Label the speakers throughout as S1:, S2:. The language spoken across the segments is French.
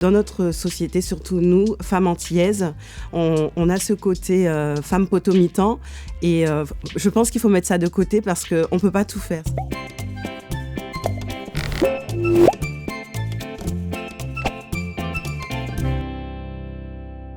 S1: Dans notre société, surtout nous, femmes antillaises, on a ce côté femme potomitan et je pense qu'il faut mettre ça de côté parce qu'on ne peut pas tout faire.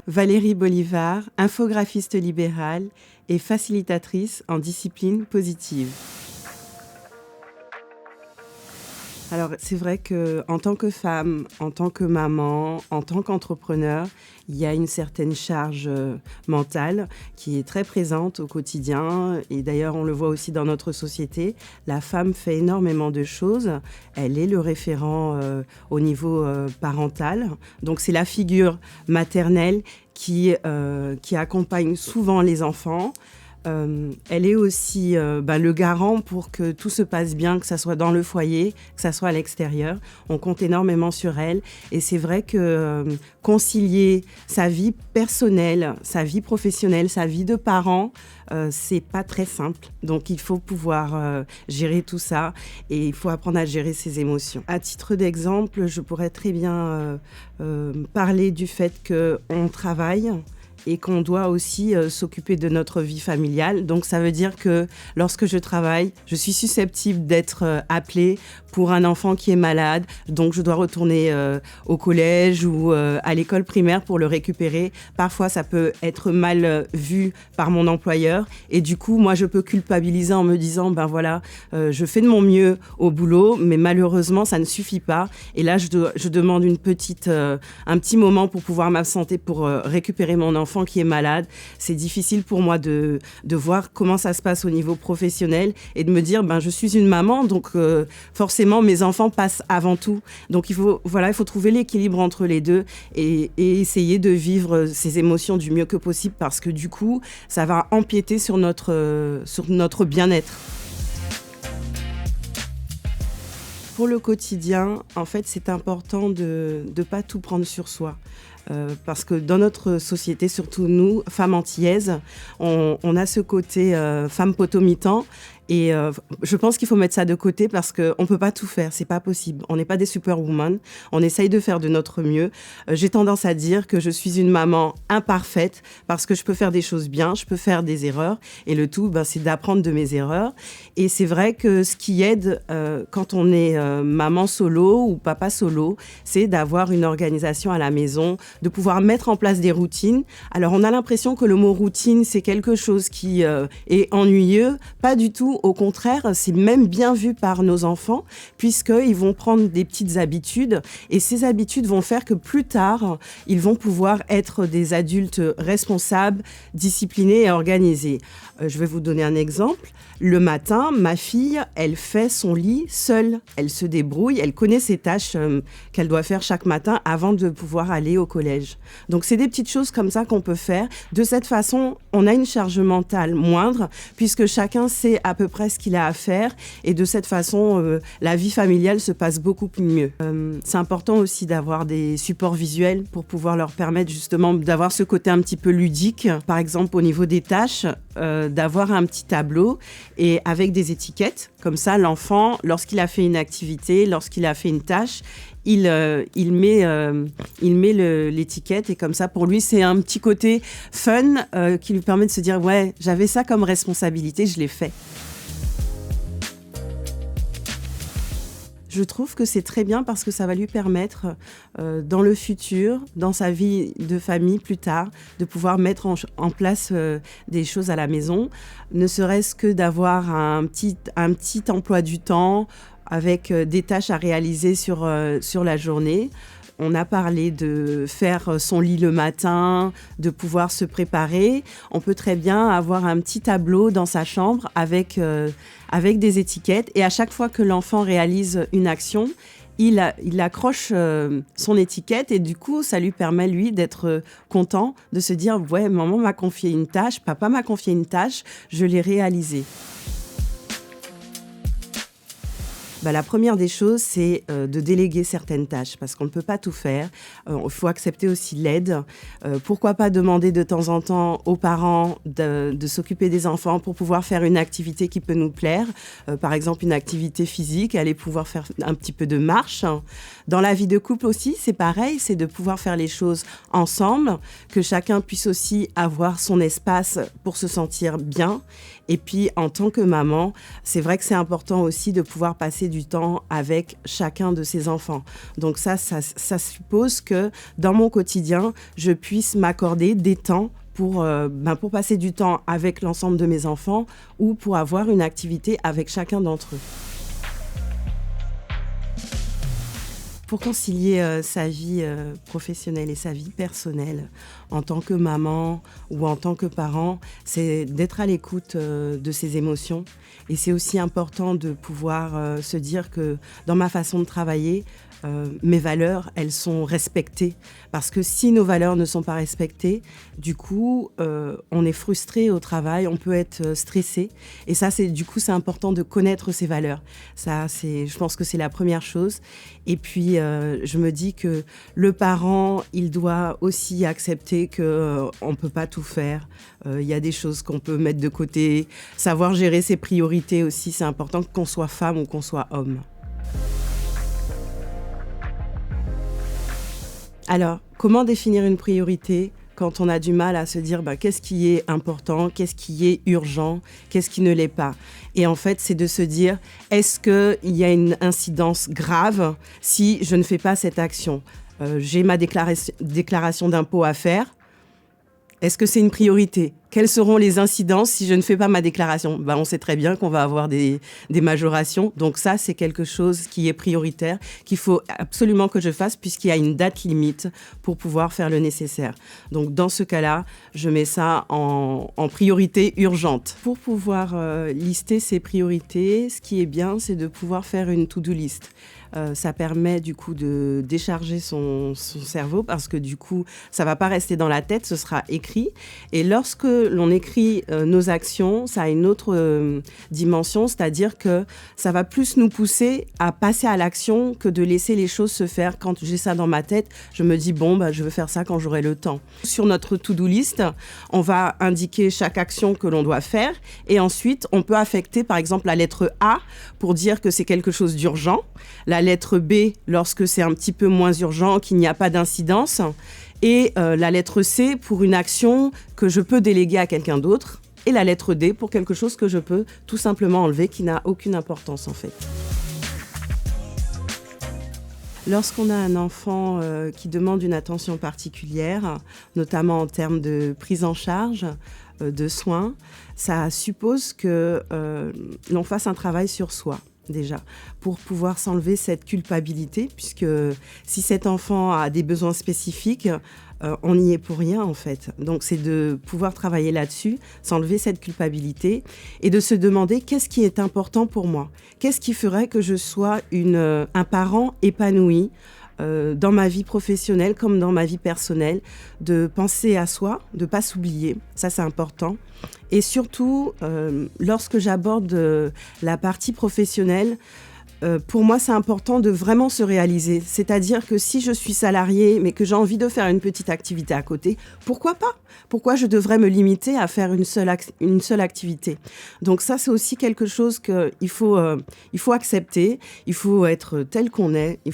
S1: Valérie Bolivar, infographiste libérale et facilitatrice en discipline positive. Alors, c'est vrai qu'en tant que femme, en tant que maman, en tant qu'entrepreneur, il y a une certaine charge mentale qui est très présente au quotidien. Et d'ailleurs, on le voit aussi dans notre société. La femme fait énormément de choses. Elle est le référent au niveau parental. Donc, c'est la figure maternelle qui accompagne souvent les enfants. Elle est aussi le garant pour que tout se passe bien, que ça soit dans le foyer, que ça soit à l'extérieur. On compte énormément sur elle et c'est vrai que concilier sa vie personnelle, sa vie professionnelle, sa vie de parent, c'est pas très simple. Donc il faut pouvoir gérer tout ça et il faut apprendre à gérer ses émotions. À titre d'exemple, je pourrais très bien parler du fait qu'on travaille et qu'on doit aussi s'occuper de notre vie familiale. Donc ça veut dire que lorsque je travaille, je suis susceptible d'être appelée pour un enfant qui est malade. Donc je dois retourner au collège ou à l'école primaire pour le récupérer. Parfois ça peut être mal vu par mon employeur et du coup moi je peux culpabiliser en me disant je fais de mon mieux au boulot mais malheureusement ça ne suffit pas et là je demande un petit moment pour pouvoir m'absenter pour récupérer mon enfant qui est malade. C'est difficile pour moi de voir comment ça se passe au niveau professionnel et de me dire je suis une maman donc forcément mes enfants passent avant tout. Donc il faut trouver l'équilibre entre les deux et essayer de vivre ces émotions du mieux que possible parce que du coup ça va empiéter sur notre bien-être. Pour le quotidien, en fait, c'est important de ne pas tout prendre sur soi. Parce que dans notre société, surtout nous, femmes antillaises, on a ce côté femme potomitan. Et je pense qu'il faut mettre ça de côté parce qu'on ne peut pas tout faire, c'est pas possible. On n'est pas des superwoman, on essaye de faire de notre mieux. J'ai tendance à dire que je suis une maman imparfaite parce que je peux faire des choses bien, je peux faire des erreurs. Et le tout, c'est d'apprendre de mes erreurs. Et c'est vrai que ce qui aide quand on est maman solo ou papa solo, c'est d'avoir une organisation à la maison, de pouvoir mettre en place des routines. Alors on a l'impression que le mot routine, c'est quelque chose qui est ennuyeux, pas du tout. Au contraire, c'est même bien vu par nos enfants puisqu'ils vont prendre des petites habitudes et ces habitudes vont faire que plus tard, ils vont pouvoir être des adultes responsables, disciplinés et organisés. Je vais vous donner un exemple. Le matin, ma fille, elle fait son lit seule. Elle se débrouille, elle connaît ses tâches qu'elle doit faire chaque matin avant de pouvoir aller au collège. Donc, c'est des petites choses comme ça qu'on peut faire. De cette façon, on a une charge mentale moindre puisque chacun sait à peu près ce qu'il a à faire. Et de cette façon, la vie familiale se passe beaucoup mieux. C'est important aussi d'avoir des supports visuels pour pouvoir leur permettre justement d'avoir ce côté un petit peu ludique. Par exemple, au niveau des tâches, d'avoir un petit tableau et avec des étiquettes. Comme ça, l'enfant, lorsqu'il a fait une activité, lorsqu'il a fait une tâche, il met l'étiquette et comme ça, pour lui, c'est un petit côté fun qui lui permet de se dire « Ouais, j'avais ça comme responsabilité, je l'ai fait ». Je trouve que c'est très bien parce que ça va lui permettre, dans le futur, dans sa vie de famille plus tard, de pouvoir mettre en place des choses à la maison, ne serait-ce que d'avoir un petit emploi du temps avec des tâches à réaliser sur la journée. On a parlé de faire son lit le matin, de pouvoir se préparer. On peut très bien avoir un petit tableau dans sa chambre avec des étiquettes. Et à chaque fois que l'enfant réalise une action, il accroche son étiquette et du coup, ça lui permet, lui, d'être content, de se dire « Ouais, maman m'a confié une tâche, papa m'a confié une tâche, je l'ai réalisée ». La première des choses, c'est de déléguer certaines tâches parce qu'on ne peut pas tout faire. Il faut accepter aussi l'aide. Pourquoi pas demander de temps en temps aux parents de s'occuper des enfants pour pouvoir faire une activité qui peut nous plaire. Par exemple, une activité physique, aller pouvoir faire un petit peu de marche. Dans la vie de couple aussi, c'est pareil, c'est de pouvoir faire les choses ensemble, que chacun puisse aussi avoir son espace pour se sentir bien. Et puis, en tant que maman, c'est vrai que c'est important aussi de pouvoir passer du temps avec chacun de ses enfants. Donc ça suppose que dans mon quotidien, je puisse m'accorder des temps pour passer du temps avec l'ensemble de mes enfants ou pour avoir une activité avec chacun d'entre eux. Pour concilier sa vie professionnelle et sa vie personnelle, en tant que maman ou en tant que parent, c'est d'être à l'écoute de ses émotions. Et c'est aussi important de pouvoir se dire que dans ma façon de travailler, mes valeurs, elles sont respectées. Parce que si nos valeurs ne sont pas respectées, du coup, on est frustré au travail, on peut être stressé. Et ça, c'est important de connaître ses valeurs. Ça, je pense que c'est la première chose. Et puis, je me dis que le parent, il doit aussi accepter qu'on ne peut pas tout faire. Il y a des choses qu'on peut mettre de côté. Savoir gérer ses priorités aussi, c'est important qu'on soit femme ou qu'on soit homme. Alors, comment définir une priorité quand on a du mal à se dire qu'est-ce qui est important, qu'est-ce qui est urgent, qu'est-ce qui ne l'est pas. Et en fait, c'est de se dire, est-ce qu'il y a une incidence grave si je ne fais pas cette action ? J'ai ma déclaration d'impôt à faire. Est-ce que c'est une priorité ? Quelles seront les incidences si je ne fais pas ma déclaration ? On sait très bien qu'on va avoir des majorations. Donc ça, c'est quelque chose qui est prioritaire, qu'il faut absolument que je fasse puisqu'il y a une date limite pour pouvoir faire le nécessaire. Donc dans ce cas-là, je mets ça en priorité urgente. Pour pouvoir lister ces priorités, ce qui est bien, c'est de pouvoir faire une to-do list. Ça permet du coup de décharger son cerveau parce que du coup, ça ne va pas rester dans la tête, ce sera écrit. Et lorsque l'on écrit nos actions, ça a une autre dimension, c'est-à-dire que ça va plus nous pousser à passer à l'action que de laisser les choses se faire. Quand j'ai ça dans ma tête, je me dis je veux faire ça quand j'aurai le temps. Sur notre to-do list, on va indiquer chaque action que l'on doit faire et ensuite, on peut affecter par exemple la lettre A pour dire que c'est quelque chose d'urgent, la lettre B lorsque c'est un petit peu moins urgent, qu'il n'y a pas d'incidence, et la lettre C pour une action que je peux déléguer à quelqu'un d'autre, et la lettre D pour quelque chose que je peux tout simplement enlever, qui n'a aucune importance en fait. Lorsqu'on a un enfant qui demande une attention particulière, notamment en termes de prise en charge, de soins, ça suppose que l'on fasse un travail sur soi. Déjà, pour pouvoir s'enlever cette culpabilité, puisque si cet enfant a des besoins spécifiques, on n'y est pour rien en fait. Donc c'est de pouvoir travailler là-dessus, s'enlever cette culpabilité et de se demander qu'est-ce qui est important pour moi ? Qu'est-ce qui ferait que je sois un parent épanoui dans ma vie professionnelle comme dans ma vie personnelle, de penser à soi, de ne pas s'oublier, ça c'est important. Et surtout, lorsque j'aborde la partie professionnelle, pour moi c'est important de vraiment se réaliser. C'est-à-dire que si je suis salariée mais que j'ai envie de faire une petite activité à côté, pourquoi pas ? Pourquoi je devrais me limiter à faire une seule activité ? Donc ça c'est aussi quelque chose qu'il faut accepter, il faut être tel qu'on est, il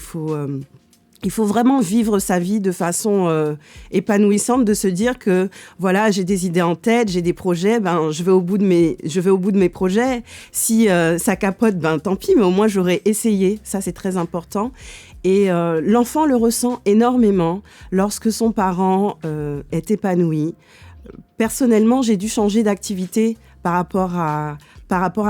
S1: faut vraiment vivre sa vie de façon épanouissante, de se dire que voilà, j'ai des idées en tête, j'ai des projets, je vais au bout de mes projets. Si ça capote, tant pis, mais au moins j'aurais essayé. Ça, c'est très important. Et l'enfant le ressent énormément lorsque son parent est épanoui. Personnellement, j'ai dû changer d'activité par rapport à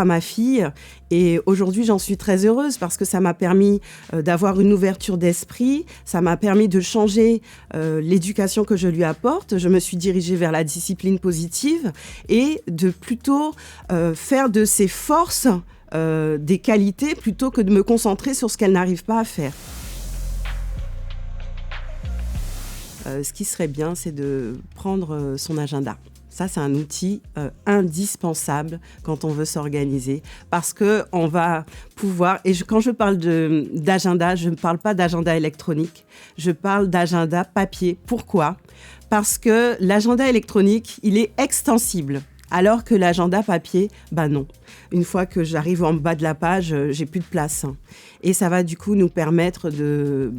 S1: ma fille. Et aujourd'hui, j'en suis très heureuse parce que ça m'a permis d'avoir une ouverture d'esprit. Ça m'a permis de changer l'éducation que je lui apporte. Je me suis dirigée vers la discipline positive et de plutôt faire de ses forces des qualités plutôt que de me concentrer sur ce qu'elle n'arrive pas à faire. Ce qui serait bien, c'est de prendre son agenda. Ça, c'est un outil indispensable quand on veut s'organiser parce qu'on va pouvoir, et quand je parle d'agenda, je ne parle pas d'agenda électronique, je parle d'agenda papier. Pourquoi ? Parce que l'agenda électronique, il est extensible. Alors que l'agenda papier, non. Une fois que j'arrive en bas de la page, j'ai plus de place. Et ça va du coup nous permettre de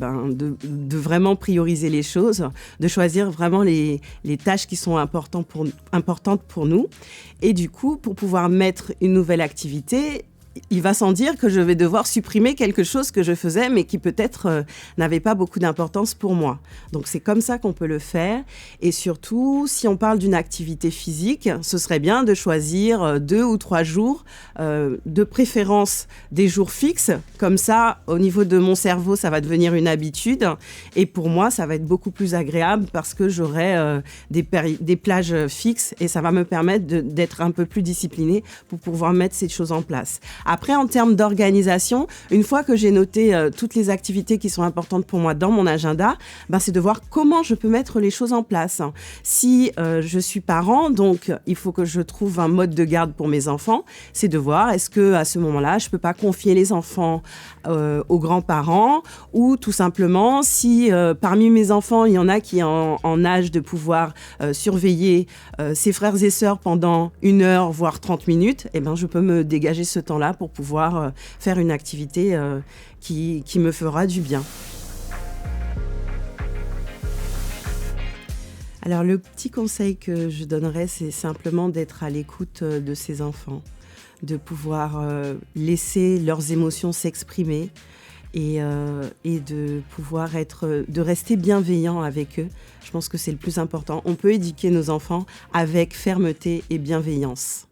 S1: vraiment prioriser les choses, de choisir vraiment les tâches qui sont importantes pour nous. Et du coup, pour pouvoir mettre une nouvelle activité, il va sans dire que je vais devoir supprimer quelque chose que je faisais, mais qui peut-être n'avait pas beaucoup d'importance pour moi. Donc c'est comme ça qu'on peut le faire. Et surtout, si on parle d'une activité physique, ce serait bien de choisir 2 ou 3 jours, de préférence des jours fixes. Comme ça, au niveau de mon cerveau, ça va devenir une habitude. Et pour moi, ça va être beaucoup plus agréable parce que j'aurai des plages fixes et ça va me permettre d'être un peu plus disciplinée pour pouvoir mettre ces choses en place. Après, en termes d'organisation, une fois que j'ai noté toutes les activités qui sont importantes pour moi dans mon agenda, c'est de voir comment je peux mettre les choses en place. Si je suis parent, donc il faut que je trouve un mode de garde pour mes enfants, c'est de voir est-ce qu'à ce moment-là, je ne peux pas confier les enfants aux grands-parents ou tout simplement, si parmi mes enfants, il y en a qui sont en âge de pouvoir surveiller ses frères et sœurs pendant 1 heure, voire 30 minutes, je peux me dégager ce temps-là pour pouvoir faire une activité qui me fera du bien. Alors, le petit conseil que je donnerais, c'est simplement d'être à l'écoute de ses enfants, de pouvoir laisser leurs émotions s'exprimer et de pouvoir de rester bienveillant avec eux. Je pense que c'est le plus important. On peut éduquer nos enfants avec fermeté et bienveillance.